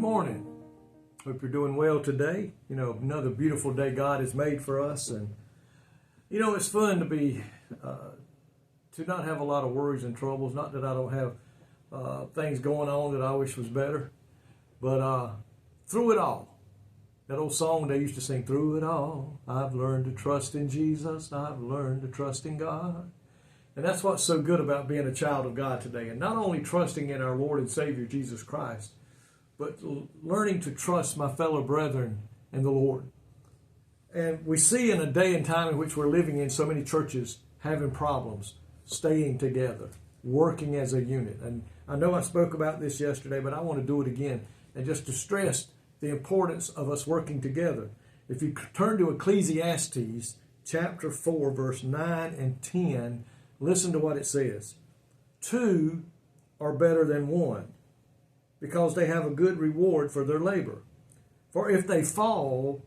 morning. Hope you're doing well today. Another beautiful day God has made for us. And, it's fun to not have a lot of worries and troubles. Not that I don't have things going on that I wish was better. But through it all, that old song they used to sing, through it all, I've learned to trust in Jesus. I've learned to trust in God. And that's what's so good about being a child of God today. And not only trusting in our Lord and Savior, Jesus Christ, but learning to trust my fellow brethren in the Lord. And we see in a day and time in which we're living in so many churches having problems, staying together, working as a unit. And I know I spoke about this yesterday, but I want to do it again. And just to stress the importance of us working together. If you turn to Ecclesiastes chapter 4, verse 9 and 10, listen to what it says. 2 are better than 1, because they have a good reward for their labor. For if they fall,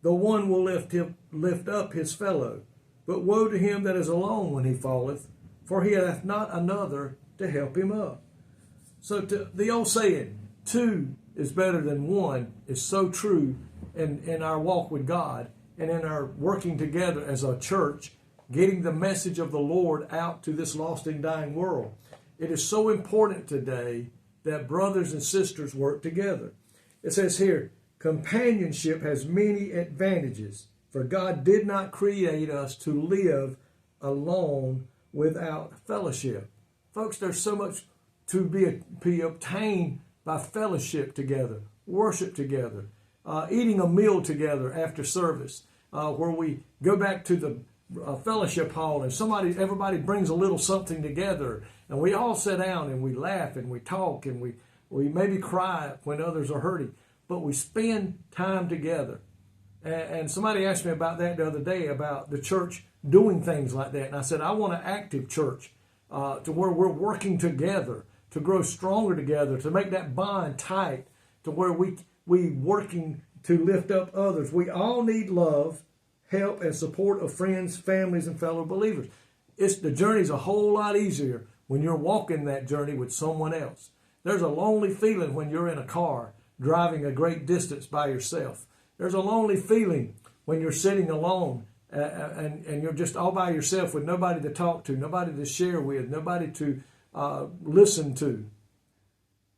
the one will lift up his fellow. But woe to him that is alone when he falleth, for he hath not another to help him up. So the old saying, 2 is better than 1, is so true in our walk with God and in our working together as a church, getting the message of the Lord out to this lost and dying world. It is so important today that brothers and sisters work together. It says here, companionship has many advantages, for God did not create us to live alone without fellowship. Folks, there's so much to be obtained by fellowship together, worship together, eating a meal together after service, where we go back to the fellowship hall and everybody brings a little something together, and we all sit down and we laugh and we talk and we maybe cry when others are hurting, but we spend time together. And somebody asked me about that the other day, about the church doing things like that, and I said I want an active church to where we're working together to grow stronger together, to make that bond tight, to where we working to lift up others. We all need love, help, and support of friends, families, and fellow believers. The journey's a whole lot easier when you're walking that journey with someone else. There's a lonely feeling when you're in a car driving a great distance by yourself. There's a lonely feeling when you're sitting alone and you're just all by yourself with nobody to talk to, nobody to share with, nobody to listen to.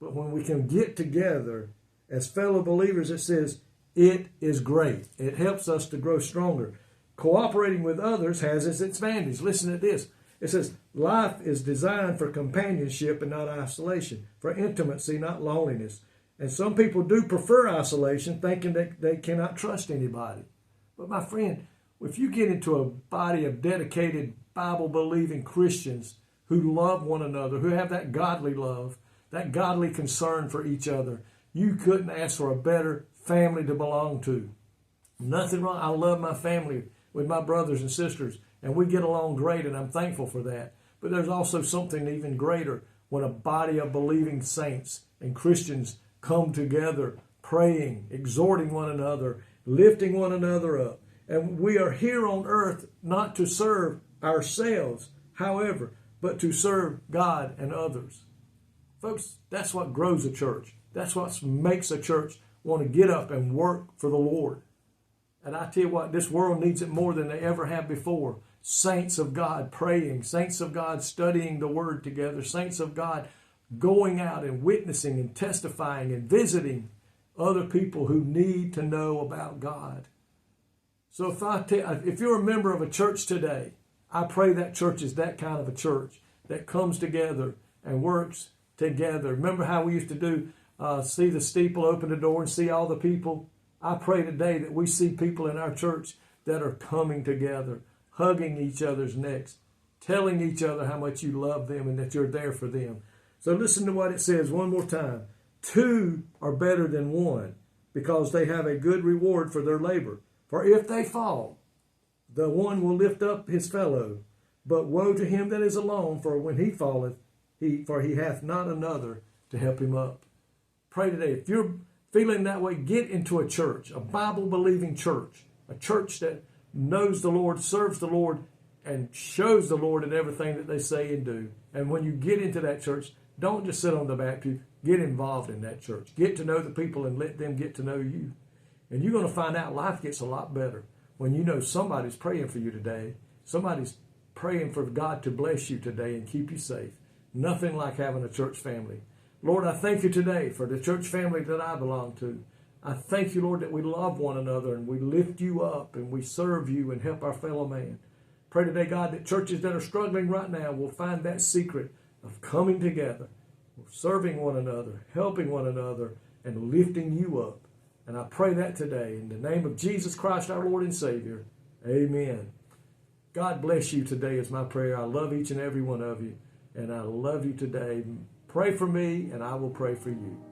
But when we can get together as fellow believers, it says, it is great. It helps us to grow stronger. Cooperating with others has its advantage. Listen to this. It says, life is designed for companionship and not isolation, for intimacy, not loneliness. And some people do prefer isolation, thinking that they cannot trust anybody. But my friend, if you get into a body of dedicated, Bible-believing Christians who love one another, who have that godly love, that godly concern for each other, you couldn't ask for a better family to belong to. Nothing wrong. I love my family with my brothers and sisters, and we get along great, and I'm thankful for that. But there's also something even greater when a body of believing saints and Christians come together, praying, exhorting one another, lifting one another up. And we are here on earth not to serve ourselves, however, but to serve God and others. Folks, that's what grows a church. That's what makes a church want to get up and work for the Lord. And I tell you what, this world needs it more than they ever have before. Saints of God praying, saints of God studying the Word together, saints of God going out and witnessing and testifying and visiting other people who need to know about God. So if you're a member of a church today, I pray that church is that kind of a church that comes together and works together. Remember how we used to do see the steeple, open the door, and see all the people? I pray today that we see people in our church that are coming together, hugging each other's necks, telling each other how much you love them and that you're there for them. So listen to what it says one more time. 2 are better than 1, because they have a good reward for their labor. For if they fall, the one will lift up his fellow. But woe to him that is alone, for when he falleth, he hath not another to help him up. Pray today. If you're feeling that way, get into a church, a Bible-believing church, a church that knows the Lord, serves the Lord, and shows the Lord in everything that they say and do. And when you get into that church, Don't just sit on the back pew. Get involved in that church. Get to know the people and let them get to know you. And you're going to find out life gets a lot better when you know somebody's praying for you today. Somebody's praying for God to bless you today and keep you safe. Nothing like having a church family. Lord, I thank you today for the church family that I belong to. I thank you, Lord, that we love one another and we lift you up and we serve you and help our fellow man. Pray today, God, that churches that are struggling right now will find that secret of coming together, serving one another, helping one another, and lifting you up. And I pray that today in the name of Jesus Christ, our Lord and Savior. Amen. God bless you today is my prayer. I love each and every one of you, and I love you today. Pray for me, and I will pray for you.